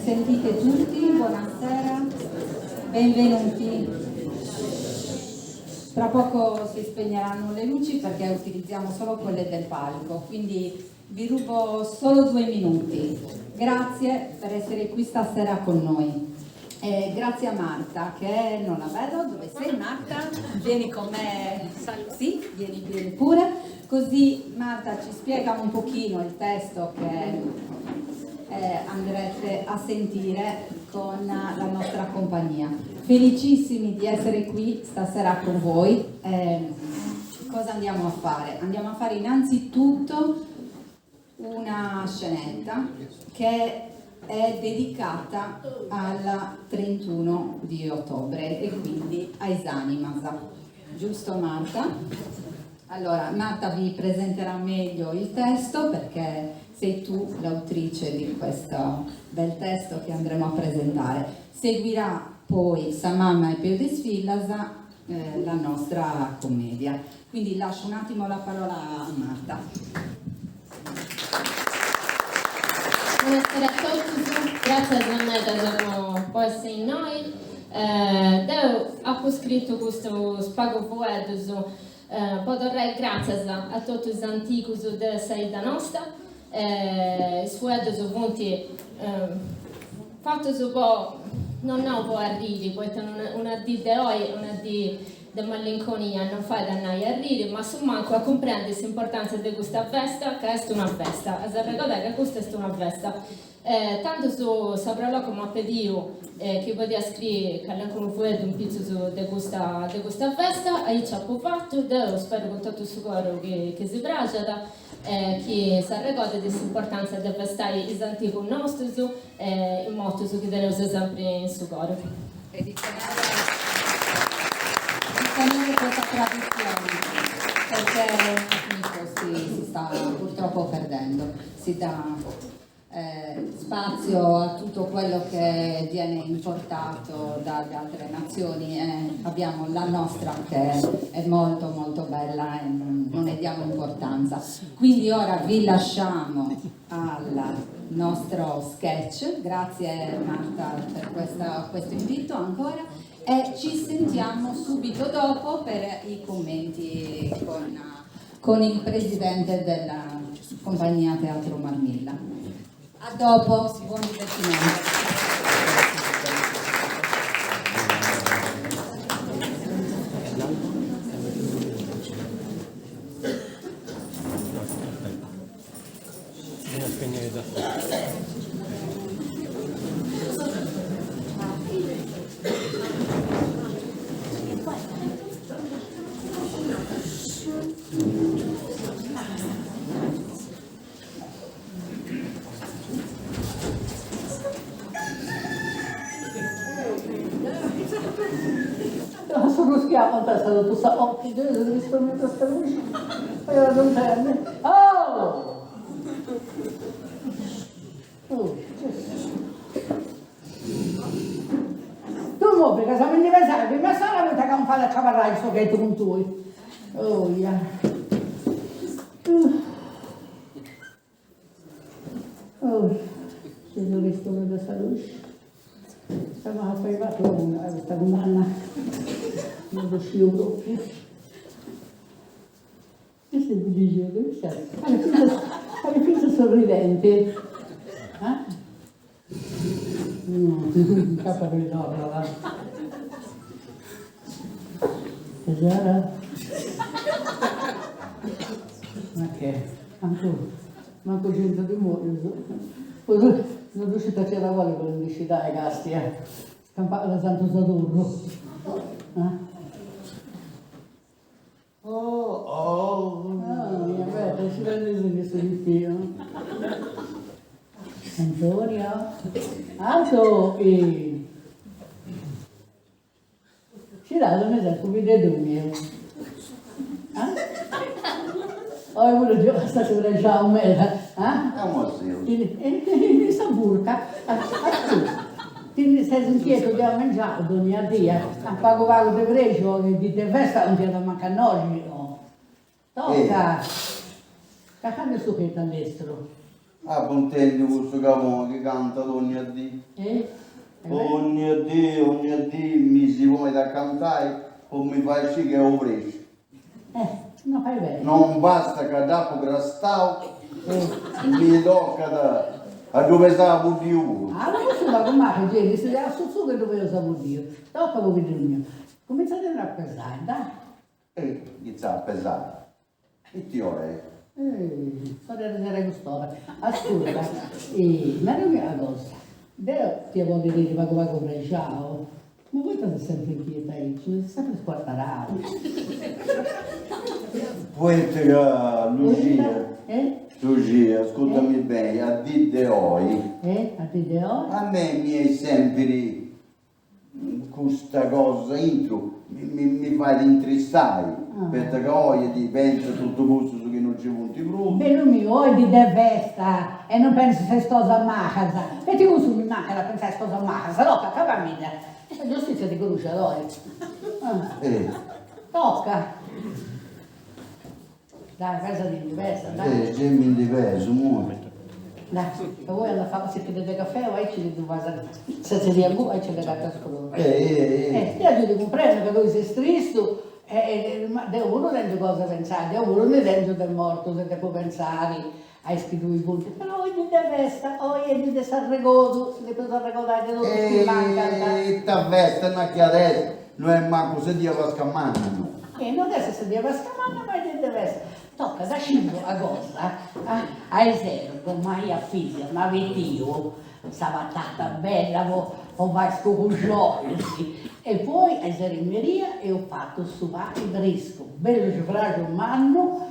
sentite tutti? Buonasera, benvenuti. Tra poco si spegneranno le luci perché utilizziamo solo quelle del palco, quindi vi rubo solo 2 minuti. Grazie per essere qui stasera con noi. Grazie a Marta, che non la vedo. Dove sei, Marta? Vieni con me. Sì, vieni pure. Così Marta ci spiega un pochino il testo che andrete a sentire con la nostra compagnia. Felicissimi di essere qui stasera con voi. Cosa andiamo a fare? Andiamo a fare innanzitutto una scenetta che è dedicata al 31 di ottobre e quindi a Esanimas. Giusto, Marta? Allora, Marta vi presenterà meglio il testo perché sei tu l'autrice di questo bel testo che andremo a presentare. Seguirà poi Samama e Peudis Fillas, la nostra commedia. Quindi lascio un attimo la parola a Marta. Buonasera a tutti, grazie a Zannetta per essere in noi. Ho scritto questo spago poeto, potrei grazie a tutti gli antichi di Saida Nostra. I poeti sono venuti fatti un po', non un po' arrivi, perché una di oggi, una di malinconia non fa dannare a ridere, ma manco a comprendere l'importanza di questa festa, che è una festa, a ricordare che questa è una festa. Tanto saprò come pedivo che poteva scrivere che anche un fuoco un pezzo di questa festa, e ci ha fatto, spero con tutto il suo cuore che si piace, che si ricorda dell'importanza di festare gli antichi nostri, in modo che tenere sempre in suo cuore. E di tenere questa tradizione, perché si sta purtroppo perdendo, si dà spazio a tutto quello che viene importato dalle altre nazioni e abbiamo la nostra che è molto molto bella e non ne diamo importanza. Quindi ora vi lasciamo al nostro sketch, grazie Marta per questo invito ancora, e ci sentiamo subito dopo per i commenti con il presidente della compagnia Teatro Marmilla. A dopo, buon divertimento. È stato tu sa, oh, che Dio, devi spennere questa luce, poi la lontana. Oh! Tu mo, perché siamo in diversari, prima sera avete campato a cavarrai il socchetto con tu. Oh, yeah. Oh, se non rispondo questa luce. Stiamo a fare questa condanna. Non riuscivo proprio. Questo è il dicevo, alle fine sorridente. No, capa per l'opera, va. Tesoro? Ma che? Manco 100 di muoio. Poi non riuscite a tirare fuori con l'unicità ai casti, Scampare da Santo Saturno. Mia bella, ci prende questo littino. Antonio? Alto! Ci date un esempio, vi vedo mio. Ho voluto giocare stasera già a me, in questa burca, quindi sei inquieto di mangiare ogni dia, a pago di precio, di festa non ti da mancare oggi. Tocca! Cacciare il succhetto all'estero. a contento questo capo che canta ogni dì. Ogni dì mi si vuole da cantare o mi fai sì che ho preso. Non fai bene. Non basta che dopo crastavo, mi tocca a dove stavo di uno. Ah, non posso fare con me, gente, se era su che dovevo sapere io. Tocca a vedere il mio. Cominciate a pesare, dai. Inizia a pesare. E ti ore? Storia di Regostore. Ascolta, ma non è una cosa. Io ti voglio dire, ma come come ciao. Ma voi state sempre inquieta, siete sempre squartarato. Poetica Lucia. Lucia, ascoltami bene, a di de oi. A te de oggi? A me mi è sempre questa cosa intro, mi fa intristare, perché oggi ti penso tutto questo che non ci punti più. Bello mio, oggi de festa e non penso se sposa a casa. E ti uso mi manca la pensare sposa a casa, tocca, capamina. La giustizia ti conosce ad oggi. Tocca. Dai, casa di diversa, dai. C'è mi diverso, muore. Dai, e voi andate a fare se chiedete caffè o ci dite se si riangua e ci vedete a scuola. Io ti comprendo che voi siete tristo ma uno rende cosa pensare, uno ne rende del morto, se può pensare a scrivere i punti. Però oggi di festa, oggi di Sanregodo, si deve arregolare tutto che manca. E ta festa non è che adesso non è manco se Dio va scammando. E non adesso se Dio va scammando, ma è di festa. Tocca da 5 agosto a esergo, ma io a figlia, ma vedivo, sabattata bella, ho vasco con gioia. E poi a Eseremeria e ho fatto suvacchi brisco, bello cifraggio manno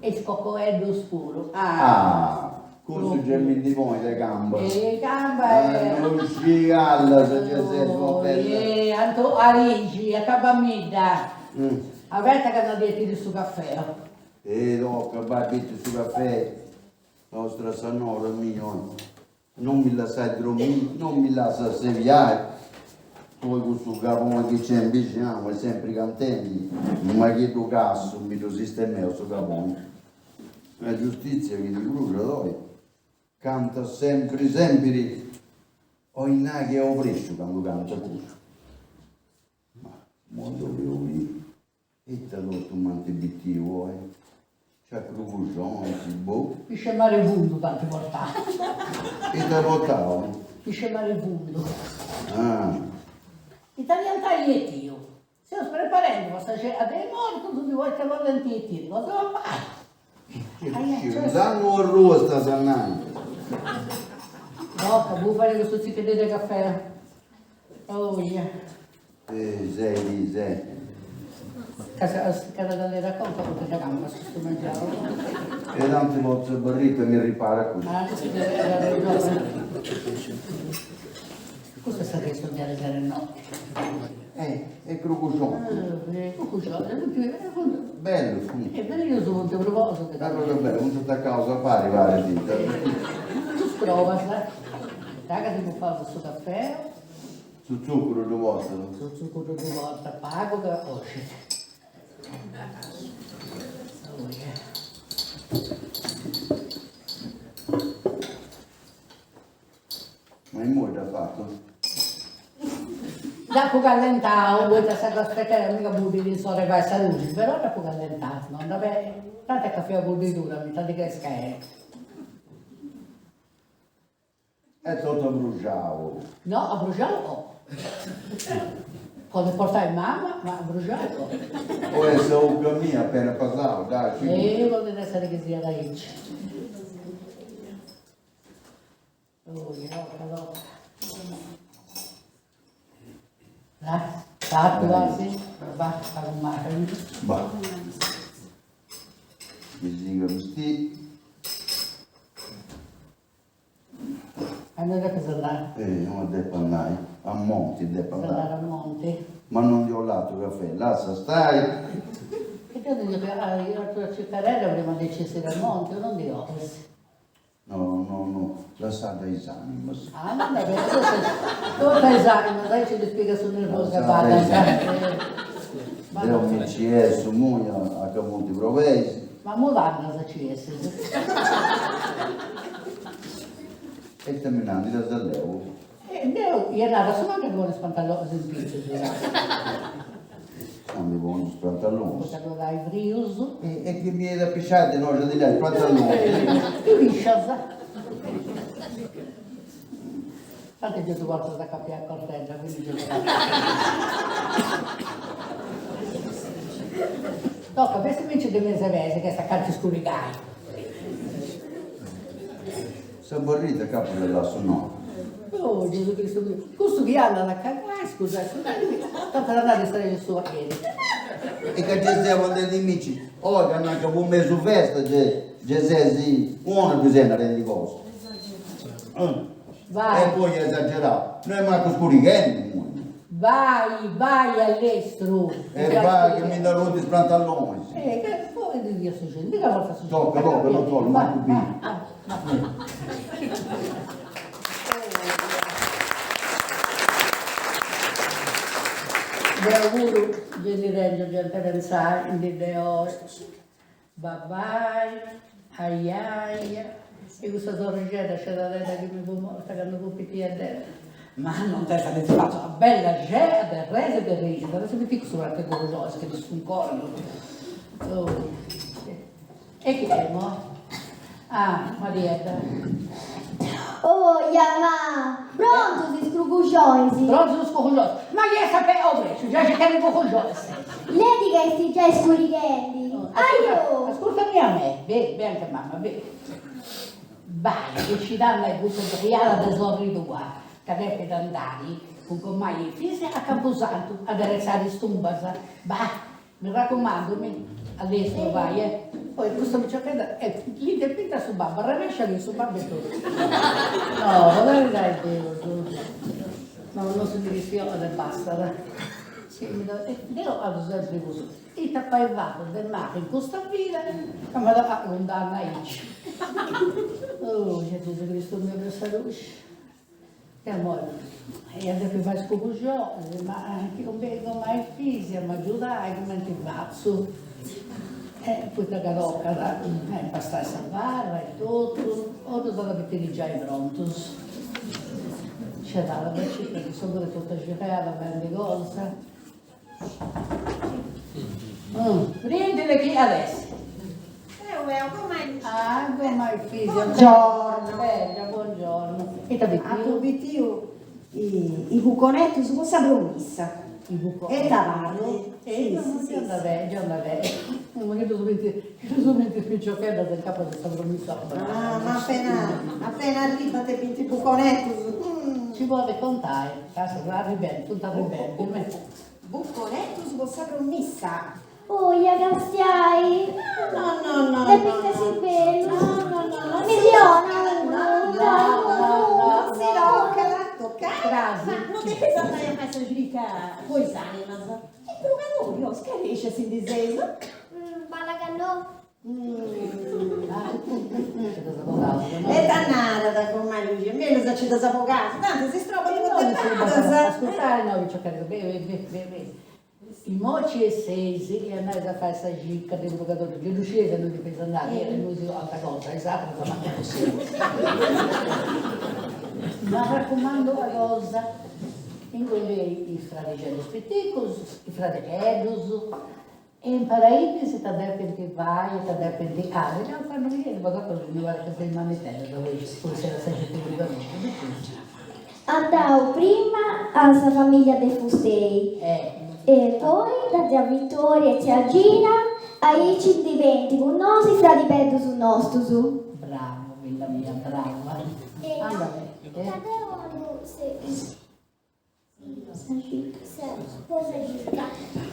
e scoccoello scuro. Questo c'è mi di voi le gambe. E gamba non ci alla se c'è sempre bella. Anto Arigi, a Cabamida, avete che hanno detto di su caffè. Tocca, vai su caffè, nostra signora mio, non mi lasciare dormire, non mi lasciare seviare. Poi questo capo che c'è in vicino è sempre contenti, ma che tu cazzo mi lo sistema questo capo. La giustizia che ti brucia, dai, canta sempre, ho in che ho preso quando canta questo. Ma dovevo dire, e te l'ho tu manti bittivo, c'è profusione, boh. Mi scemare il vundo tante volte. E te votavo? Mi scemare il vundo. Italiano tagliettio. Se io preparando questa cena dei morti, tutti voi che volentieri, cosa va fare? ci danno un rosta sanante. No, che vuoi fare questo zicchete di caffè? Oh, yeah. Sei. Cada dalle racconta con la gamba, se sto mangiando. E tante volte barrito mi ripara qui. Questo sta che studiare per no. È crocucione. Bello, sì. E per io sono molto proposito. Allora bello, non tutta causa pari, vale dita. Tu sprova, sai? Raga, ti può fare questo caffè? Su zucchero due volte. Su zucchero due volte, pago che oscite. Ma è molto fatto? Dopo che allentavo, vuoi che serve aspettare mica butti di sole per essere luce, però dopo che allentavo, non deve, tanto è caffè a bollitura, mi tanto che scare. È tutto bruciato. No, a bruciare no. Quando portai mamma, ma a bruciare no. O è solo che mia appena passato, dai. Vuole essere che sia da Icci. Oh, no. Fatto, va, sì. Va, con mare. Va. Bisogna questi. Allora cosa andare? Non devo andare. A Monti devo Andare andare. a monte. Ma non gli ho dato caffè. Lascia stai. E io dico che io a Ciccarella prima di scendere al monte, non di Opes. No. Lasciate i esami. Ah, non è vero, tu fai esami, ma dai ci ti spiega sul nervoso che vada. Devo mi ci è su Mugna a Camonti Provesi. Ma moderna se ci essere. E terminando, io da levo. Io ero andata solo anche con le pantaloni in pizza. Non mi voglio i pantaloni. Potevo dare i brius. E che mi è da pisciare, no, già di là, i pantaloni. Che liscia, anche io due volte da capire a corteggia, quindi io tocca, questo invece di mese mese, che sta calcio scurigai. Saborrita capo dell'asso no. Oh Gesù Cristo mio, questo che anda da cagare, scusa, tanto da andare a stare nel suo piede. E che ci stiamo degli amici, oh, che hanno anche un mese su festa, Gesù, uno bisogna rendi cose. Vai. E poi esagerato, noi manco scurighendi. Vai all'estero. E vai che mi dà rotti i pantaloni. Che poi di Dio succede, mica volta succede. Tocca, lo tolgo, manco qui. Vi auguro di reggio gente pensare di Deo. Bye bye, ai ai. E questa sorgetta c'è da detta che mi può morta che mi può picchiare. Ma non te ne faccio una bella gea del rese del rese, adesso mi picco sulla che con l'os che mi sconcollo. E chi è mo? Ah, Marietta. Oh, mamma! Pronto, si scrucugioisi? Pronto lo scoglioso? Ma che sapeva? Oh, preso, già c'è che scoglioso. Lei che sti già scurighendi? Aio! Ascoltami a me, beh, anche mamma, beh. Vai, che ci danno il gusto di criare da sorrido qua, che deve andare con gommai e fisi a Camposanto, ad arrestare stumbasa. Vai, mi raccomando, all'estero vai, Poi questo mi cerca lì te pinta su babba, rovescia lì su babba e tutto. No, guarda dai Dio. No, non si divisione e basta. Sì, io ad esempio così. E tappaivato del mare in questa vita, ma da condanna ici. Oh, Gesù Cristo mio per salute. E amore, e adesso fai scopuggio, ma anche non vedo mai fisi, ma giudai come ti faccio. Poi da carocca, passare a salvare e tutto, ora sono mettere già i prontos. C'era la città che sono pure tutta girata, belle cose. Prendile chi adesso. Ah, come figlio. Buongiorno. Bella, buongiorno. E ti A Tubitio i buconetti su cosa promessa? i buco. E tavarlo? Sì, già andava. Ma che solamente spicciocchetta del capo di sta promessa. Ah, ma appena arriva te pinti i buconetti. Ci vuole contare, caso arrivare, tutto arrivare. Buconetti su cosa promessa? Oh, gastiai! No. Le pinne si bello! No. Miliona! Non si tocca. Frasi. Non ti pensa andare a fare giurica poesani, ma il procatorio scarisce si disegno. Balagannò! È dannata da come lui, meno se c'è da sapogare, tanto si strova di montare. Ascoltare, no, vi cercate, beh. I moci e sesi e andare a fare questa gicca del giocatore che riuscite lui dipende andare e lui dice altra cosa, esatto, ma è così. Ma raccomando una cosa, in quelli i fratelli spettacoli, i fratelli e imparai se ti addetti che vai e ti addetti che non fanno vedere, ma dopo mi guarda che sei in manetella dove pure se la sei pubblicamente. Andavo prima alla famiglia dei Fustei e poi da zia Vittoria e zia Gina ai ci diventi con noi fra di petto sul nostro su. Bravo, bella mia, brava. Andate. Sposa Gilda,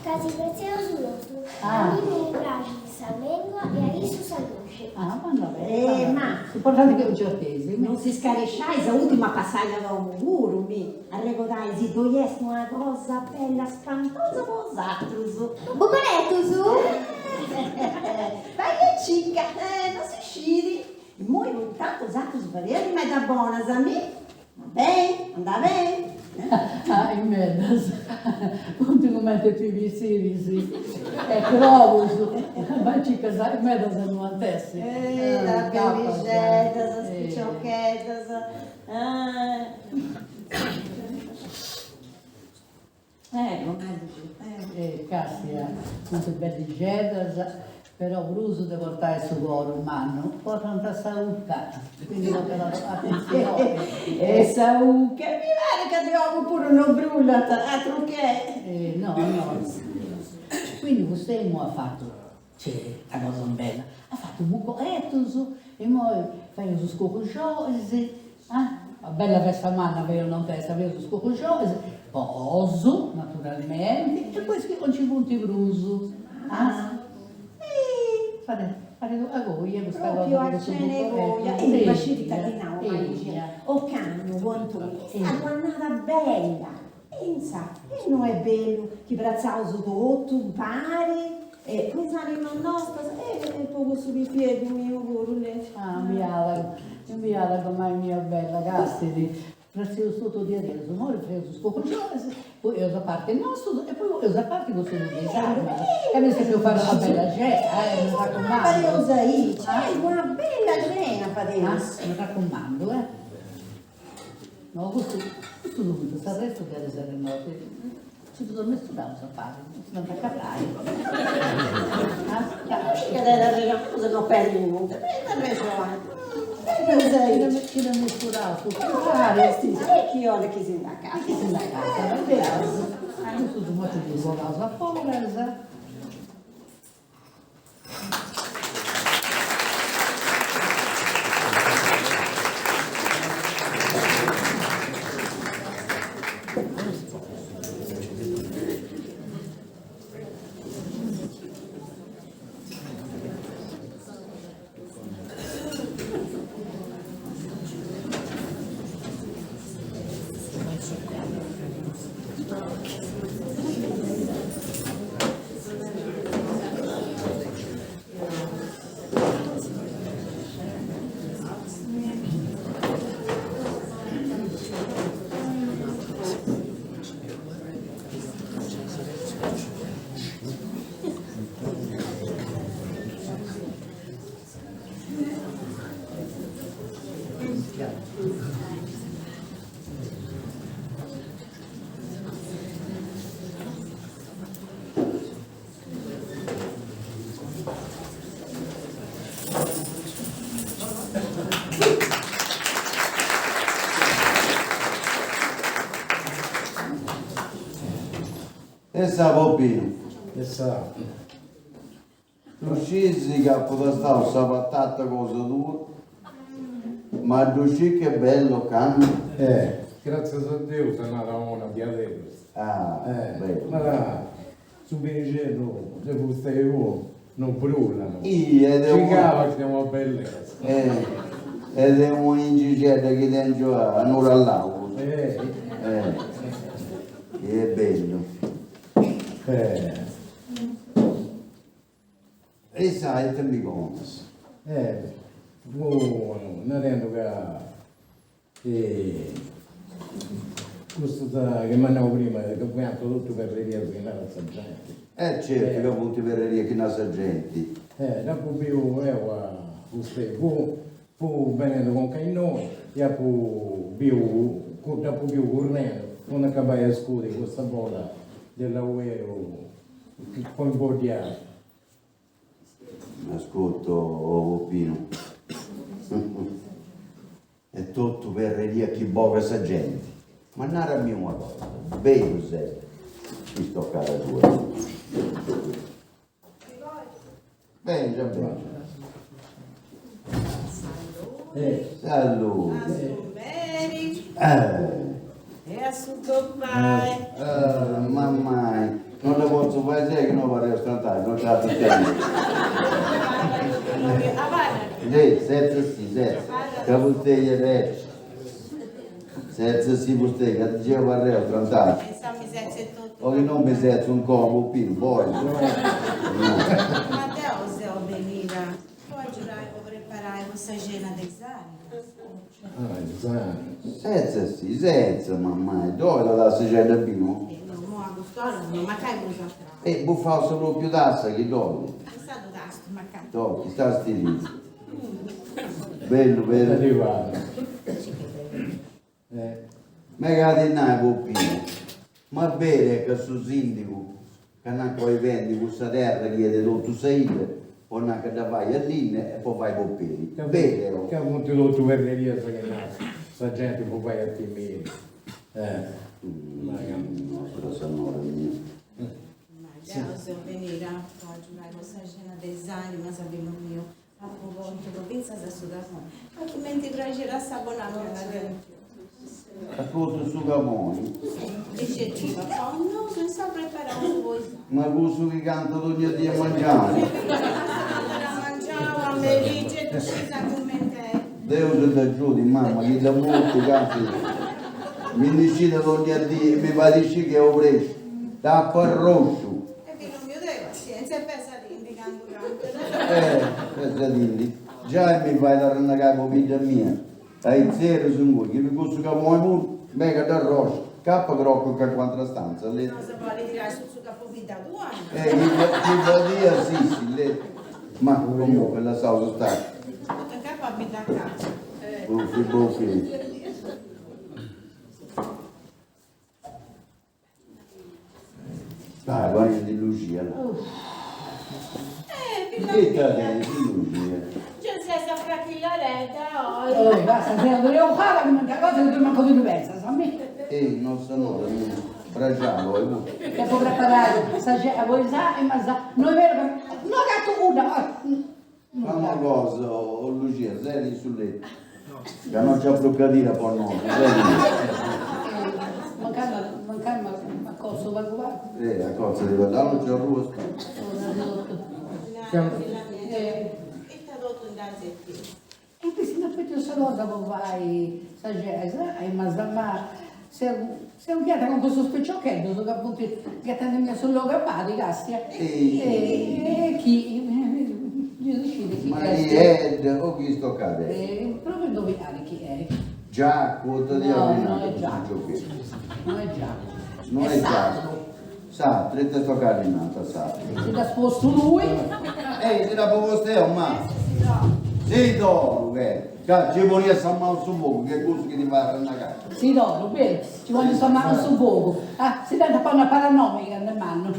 casi prezioso nostro, Ah. animo fragile s'allengua e a Isus s'alluce. Ah, vanno bene. Ma L'importante è che non ci attesi. non si scaresciai, sa ultima passaglia da un muro, mi arrecodai, si togliesse una cosa bella, spantosa, posatruso. Buconetto su? Vai che cicca, non si sciri. Moi tanto usato sbagliare, ma è da buona, sami? Va bene, andava bene. Ah, in medas, continuamente tu visiri, è provus, ma ci casai, in medas non antessi. La pellicetas, as pichoquetas. Non è Cassia, quante belle gedas, però Bruso deve portare su cuore umano, un po' tanta salute, quindi non te la attenzione. E Sauca, mi pare che abbiamo pure una brullata, altro che. No. Quindi vostè mo ha fatto, c'è una cosa bella, ha fatto un buco etuso, e poi fai su scocciosi, una bella festa manna, vero non testa, vero su scocciosi, poso, naturalmente, e poi con ci punti bruso. Fare a goia questa Proprio cosa a questo cene buco goia, etuso. e bascita di no, o cagno, quanto sta guannata bella, pensa, e non è bello, che brazzavo su tutto, pare, e poi saremo nostra, e poco su i piedi mio curule. Inviata come mia bella Castidi, prezioso tutto di adesso, ora preso scocciosi, poi io da parte il nostro e poi io da parte questo di esame. E mi sembra fare una bella cena, mi raccomando. Pariosa io, una bella cena pariosa. Mi raccomando, No, questo tutto, sta resto deve essere notte. Ci sono messo da un fare, non fa capare. Che deve cosa non perdi niente, prenda il resto avanti. Chi l'ha messo fare? Chi ora che si da casa? Che si da casa, va bene. Questo è un modo di buona cosa povera. E sa Bobino, E sa, tu scesi che poteva stare una patata cosa tua, ma tu sci che bello canno. grazie a Dio sono nata una di adesso. Bello. Ma là, su Benicello, se foste io, non brullano. Ed è Ci cava che siamo bellezza. ed è un incicetta che dentro a un'ora all'auto. È bello. E sai, te mi conosci. Buono, non rendo che questo che mandavo prima, che abbiamo tutto per le vie fino alla gente. Certo che punti verreria che nasce gente. Dopo più fu venendo con noi, dopo più correndo, non accabai a scudere questa bolla dell'auero che poi bordiare. Ascolto, Pino. È tutto verreria chi boga sa gente. Ma non era mia una cosa. Vedi cos'è? Qui sto cara tua. Bene, già bene. Salute. E a suo pai. Mamma, non le posso fare sé che non vorrei ostentare, non c'è altro tempo. Senza sì, senza. Che vostè è senza sì vostè, che dicevo vorrei ostentare. O che non mi sento un combo, Pino, poi. Matteo, se ho veniva, poi giurai che preparai questa cena d'esame. Esatto. Senza mamma, dove la tassa c'è da bino? No, mo a quest'ora non ma che cosa tra. Buffavo solo più tassa che dove? È stato tasto, ma che. Dove? Sta stilizzo. Bello, bello. Arrivato. Mega di nai poppino. Ma bene che su sindaco, che non poi vendi questa terra chiede tutto sei, poi non che da vai all'inne e poi vai poppini. Vero? Che ha avuto tutto verreria che sta gente può vai a timire. Nostra Signora mia. Ma Deus venire a giocare questa cena desani, ma sappiamo mio. A proposito, pensa a Sudafrika. Ma chi mente piacerà sabonare la gente? A tutto su Camoni. Dice tu, papà, no, senza preparare un po'. Ma questo che canta ogni giorno a mangiare. Mangiava, me dice, tu si sa come te. Deus da giù di mamma, che da molto cazzo. Mi decide ogni giorno, mi va di sci che ho preso. Tappa rosso. E figlio mio, dai pazienza, e pensa di indicando tanto. Pensa di già mi fai la renagare con vita mia. Hai zero su voi, che mi posso che muoio, mega da rosso. Cappa crocco che quanta stanza. Non si può ritirare su capo vita tua. Chi vuol dire sì, ma comunque la sausa sta. Tutto in capo abita a casa. Buffi. Dai, guarda di Lucia. Che te di Lucia? C'è senza fracchilla retta, Basta, se non devo fare, una cosa che tu manco di diversa, sappi? Non so, no, bracciavo, Che può preparare, a voi sa e ma sa. Non è vero che... Non gatto una, fa una cosa, Lucia, sei sul letto. Che non c'è bloccatira poi no, Mancando a cosa va a guardare. la cosa di guardare, non c'è il ruolo. E ti ha dato un danzettino. E poi se non fai questa cosa, poi vai, sagessa, e ma se un chiaro con questo specciochetto, che appunto gattando mia solo cappati, castia, e chi decide chi Ma è. chi è o chi sto cadendo? Proprio indovinare chi è. Già, quota di No, ordinato, non è Giacomo. Non è Giacomo. non è già. Sa, 30 toccare in alta, sa. Si dà sposto lui. Si da poco stiamo, ma. Sì, do, ci vuole essere mal su poco, che cosa che ti fa a rannagare. Sì, no, bene, ci voglio stare su poco. Si dà poi una paranomica nel mano.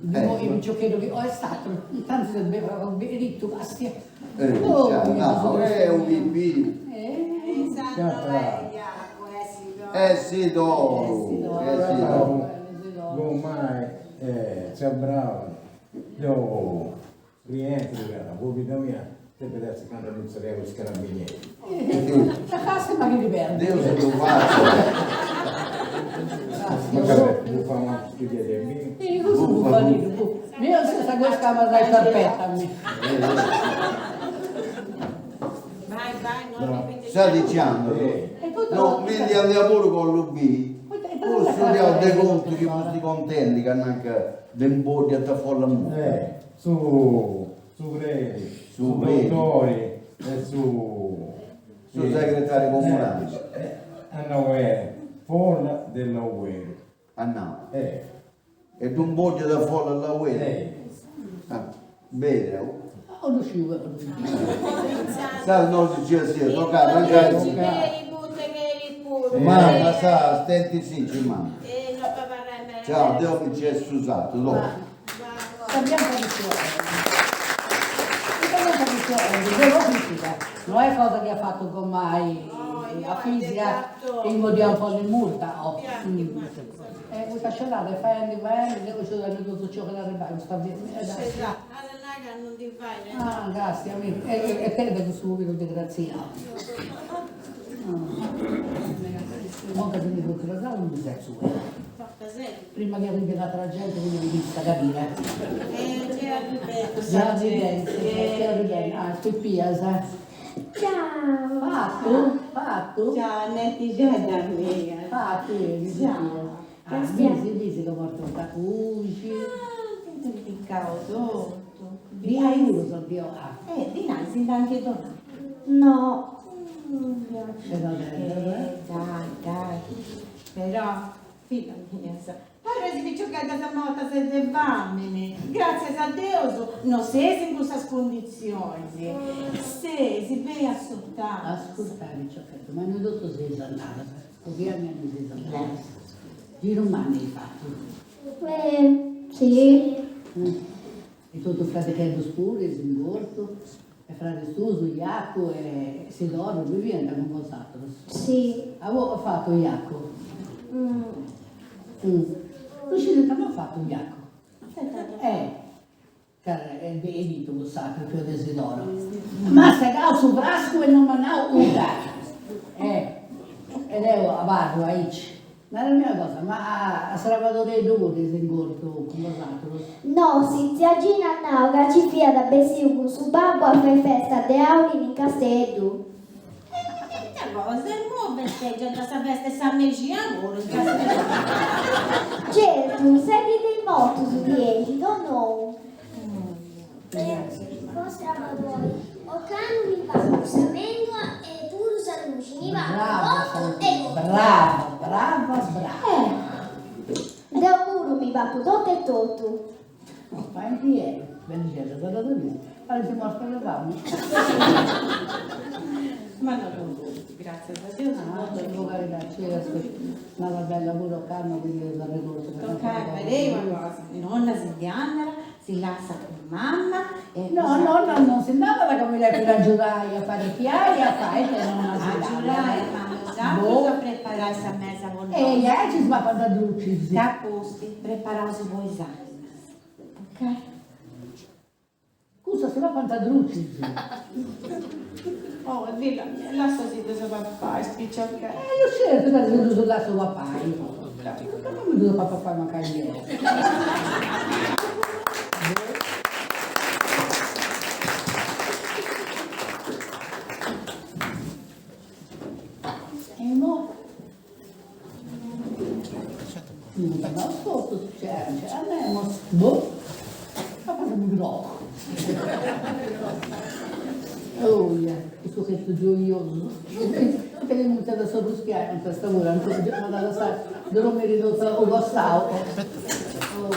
Io mi giochetto che è stato, intanto si doveva con diritto, castia. No, è un bimbo. Sì, do. Ormai si abbrava, io rientro da vita mia, te vedessi quando non sapevo i carabinieri. La casa ma che li perde. Dio se lo faccio. Ma capite, non fa una studia di me. E cosa può fare? Io stessa questa ma dai carpetta a me. Vai, non ripeti. Sta dicendo, no, quindi andiamo pure con l'UB. Forse abbiamo dei conti che non si contenti, che anche l'imbodia da folla muta. Su Greli, su Dottori e su segretario comunale. Annauere, folla dell'Auero. Ah no. E un boggio da folla alla UE. Bene. Non usciva. Sa, non si ci sia, toccare, mangiare. Ma sa, stenti sì, ci manca. Ciao, Dio mi ci è scusato, dopo. Abbiamo non è cosa che ha fatto con mai la fisica in modo un po' di multa. Questa scelata fendi, devo scegliere tutto ciò che la rebello sta bene. Non ti fai, Ah, grazie, amico. E te devo subito disgraziato. Non che mi dico che la non mi sei su. Prima che arrivi la gente, quindi mi vista capire. Già bene. Ah, Pia, sai. Ciao. Fatto? Ciao, Annetti, già da me. Fatto, Ciao. Dici che porto un tacucci. Ti causo. Di aiuto, sono io. Dinanzi anche donato. No. Dai, però, figlia mia, pare si giocata da molta sede vammene, grazie a Dio, non sei in queste condizioni, se si vede assolutare. Ascoltare, Cioccheto, ma noi tutto sei esannata, scopriamo che non sei esannata. Giro un anno hai fatto. Sì. E tu frate Chendo Spuri, Zingorto, e frate Suso, Iacco e Sidoro, lui viene con vosotros. Sì. Avevo fatto Iacco. Tu ci abbiamo fatto Iacco. È benito lo sacro più Desidoro. Ma se cau su frasco e non manau uda. Ed è a barro, a Ici. Non è la mia cosa, ma a Salvatore dove sei ingordo con vosotros? No, si zia Gina no, che ci fia da Bessiu con suo babbo a fare festa de Aulin in Castello. Cosa è nuovo festeggia da sapeste San Megiano in Castello? Certo, sei dei moto su di egli, no? Vostra voi, o canu mi va Samengua e pure Saluci, mi va molto e Brava. Da pure mi va tutto e tutto. Ma in chi è? Ben dicendo, guarda lì. Pare si mostra le fame. Ma non lo tutti, grazie a Dio. Una bella pure carne, quindi la ricordo. Tocca a vedere una cosa, nonna si diannara, si lascia con mamma e No, non si andava come lei per giurare a fare i chiari, a fare che non a giurare, mamma già a prepararsi a mezza con e lei ci sbappa da drucci. da posti, prepararsi voi esami. Ok? Scusa, se va pantadrucci. Oh, villa, lascia si da papà, spiccia ok. Io scelto che venuto sulla sua papà. Non mi venuto papà ma cagliere. E mo? Non ascolto, c'è a me, ma boh, ma cosa mi blocco? Oh, questo che gioioso. Perché mi metto da sopra schiaio in questa ora, non so, ma da sai, dove mi ridotto lo stavo. Oh,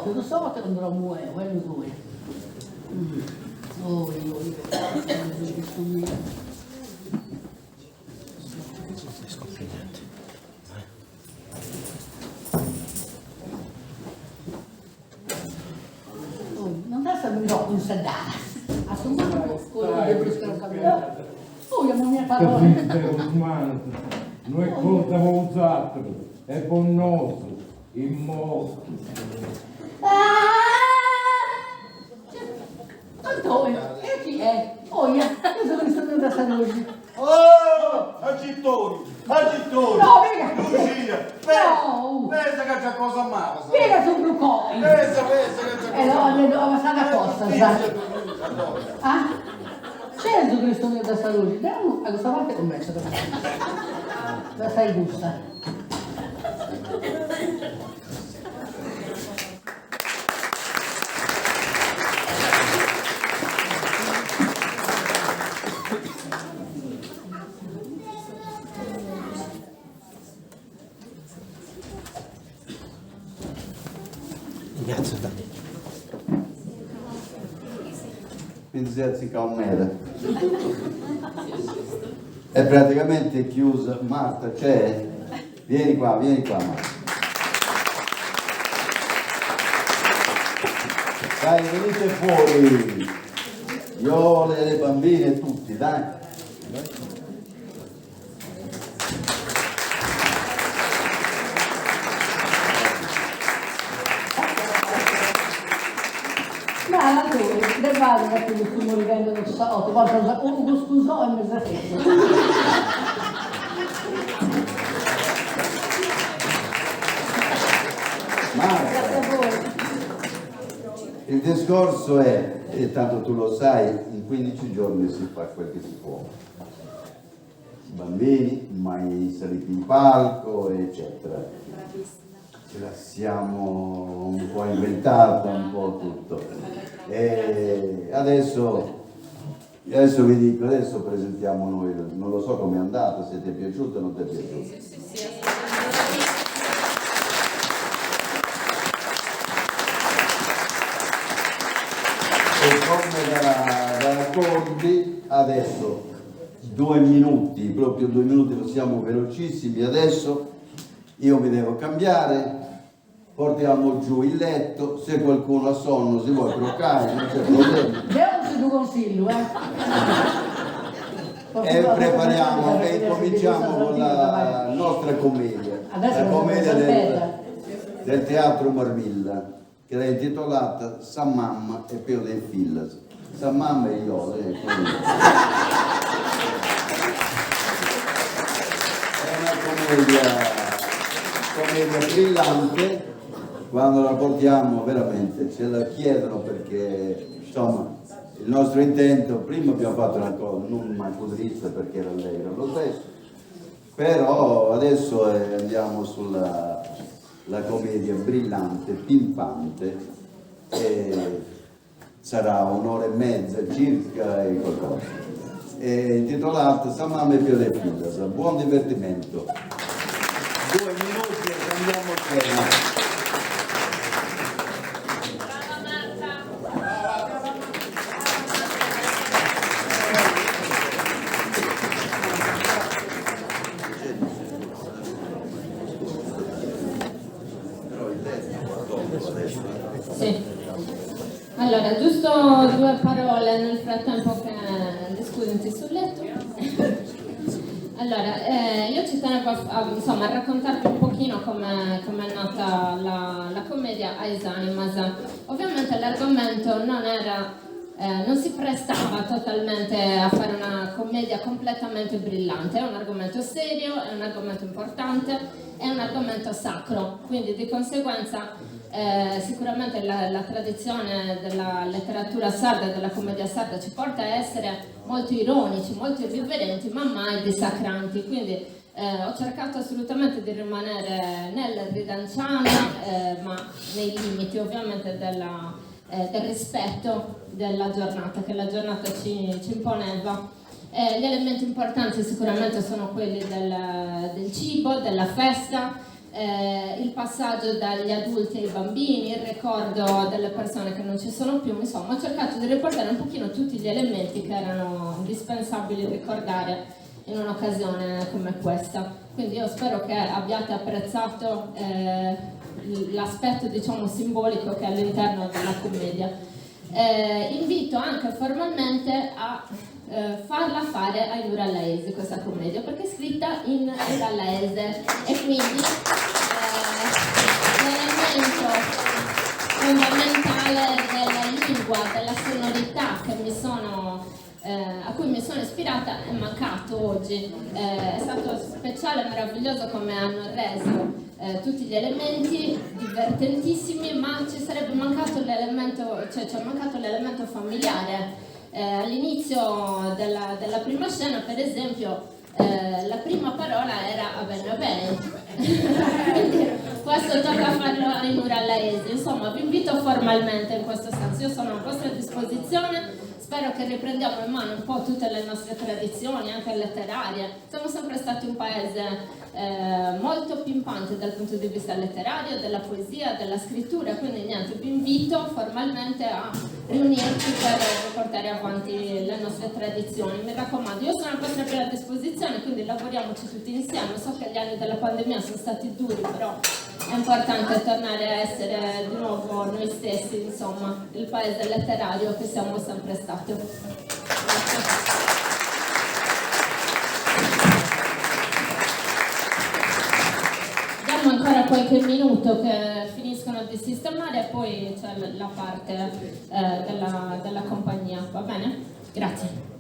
Tutto stavolta non andrò a muovere, quello due. Non dà sapere un sedale. Assolutamente, quello che bruscare un camminato. Oh, io non mi ha parlato. Non è colpa vosato, è bonnoso, immorto. Antonio, e chi è? Oh, io sono venuto da Saluci. Oh, agittori! No, venga! Lucia, No! pensa che c'è cosa male. Vieni su Brucoi! Pensa che c'è cosa male. No, stata apposta, sai? Ah? C'è Gesù Cristo mio da Saluci? Andiamo a questa parte conversa da me. Da sai gusta. Grazie a te. Quindi si azzicca un metro. È praticamente chiusa. Marta, c'è? Vieni qua Marta. Dai, venite fuori. Io, le bambine, tutti, dai. Ma tu, del vale che stiamo vivendo del sotto, guarda, un scuso e mezzatetto. Grazie a voi. Il discorso è, e tanto tu lo sai, in 15 giorni si fa quel che si può. Bambini, mai saliti in palco, eccetera. Ce la siamo un po' inventata, un po' tutto. E adesso vi dico, adesso presentiamo noi, non lo so com'è andata, se ti è piaciuto o non ti è piaciuto. E come da accordi, adesso 2 minuti, proprio 2 minuti, siamo velocissimi, adesso io mi devo cambiare, portiamo giù il letto, se qualcuno ha sonno si vuole croccare, non c'è problema. Io ti do consiglio, E prepariamo e cominciamo con la nostra commedia, la commedia del Teatro Marmilla, che è intitolata Sa mamma e più dei fillas. Sa mamma e io, è una commedia brillante. Quando la portiamo veramente ce la chiedono, perché insomma il nostro intento, prima abbiamo fatto una cosa, non manco dritta perché era allegra lo stesso, però adesso andiamo sulla commedia brillante, pimpante, e sarà 1 ora e mezza circa e qualcosa, è intitolata Sa mamma e più le fillas. Buon divertimento. 2 minuti e andiamo a cena. Sì. Allora, giusto 2 parole nel frattempo che discutenti sul letto. Allora, io ci tenevo a raccontarvi un pochino come è nata la commedia Ais Animas. Ovviamente l'argomento non si prestava totalmente a fare una commedia completamente brillante, è un argomento serio, è un argomento importante, è un argomento sacro, quindi di conseguenza sicuramente la tradizione della letteratura sarda e della commedia sarda ci porta a essere molto ironici, molto irriverenti, ma mai dissacranti, quindi ho cercato assolutamente di rimanere nel ridanciano, ma nei limiti ovviamente del rispetto della giornata, che la giornata ci imponeva. Gli elementi importanti sicuramente sono quelli del cibo, della festa, il passaggio dagli adulti ai bambini, il ricordo delle persone che non ci sono più. Insomma, ho cercato di riportare un pochino tutti gli elementi che erano indispensabili ricordare in un'occasione come questa. Quindi io spero che abbiate apprezzato l'aspetto, diciamo, simbolico che è all'interno della commedia. Invito anche formalmente a farla fare ai Nurallaesi questa commedia, perché è scritta in Nurallaese e quindi l'elemento fondamentale della lingua, della sonorità a cui mi sono ispirata è mancato oggi. È stato speciale e meraviglioso come hanno reso tutti gli elementi divertentissimi, ma ci sarebbe mancato l'elemento, cioè ci è mancato l'elemento familiare. All'inizio della prima scena, per esempio, la prima parola era Aben. Quindi questo tocca farlo in Nurallaesi. Insomma, vi invito formalmente in questo senso. Io sono a vostra disposizione spero che riprendiamo in mano un po' tutte le nostre tradizioni, anche letterarie. Siamo sempre stati un paese molto pimpante dal punto di vista letterario, della poesia, della scrittura, quindi niente, vi invito formalmente a riunirci per portare avanti le nostre tradizioni. Mi raccomando, io sono a vostra piena disposizione, quindi lavoriamoci tutti insieme. So che gli anni della pandemia sono stati duri, però è importante tornare a essere di nuovo noi stessi, insomma, il paese letterario che siamo sempre stati. Grazie. Diamo ancora qualche minuto che finiscono di sistemare e poi c'è la parte della compagnia, va bene? Grazie.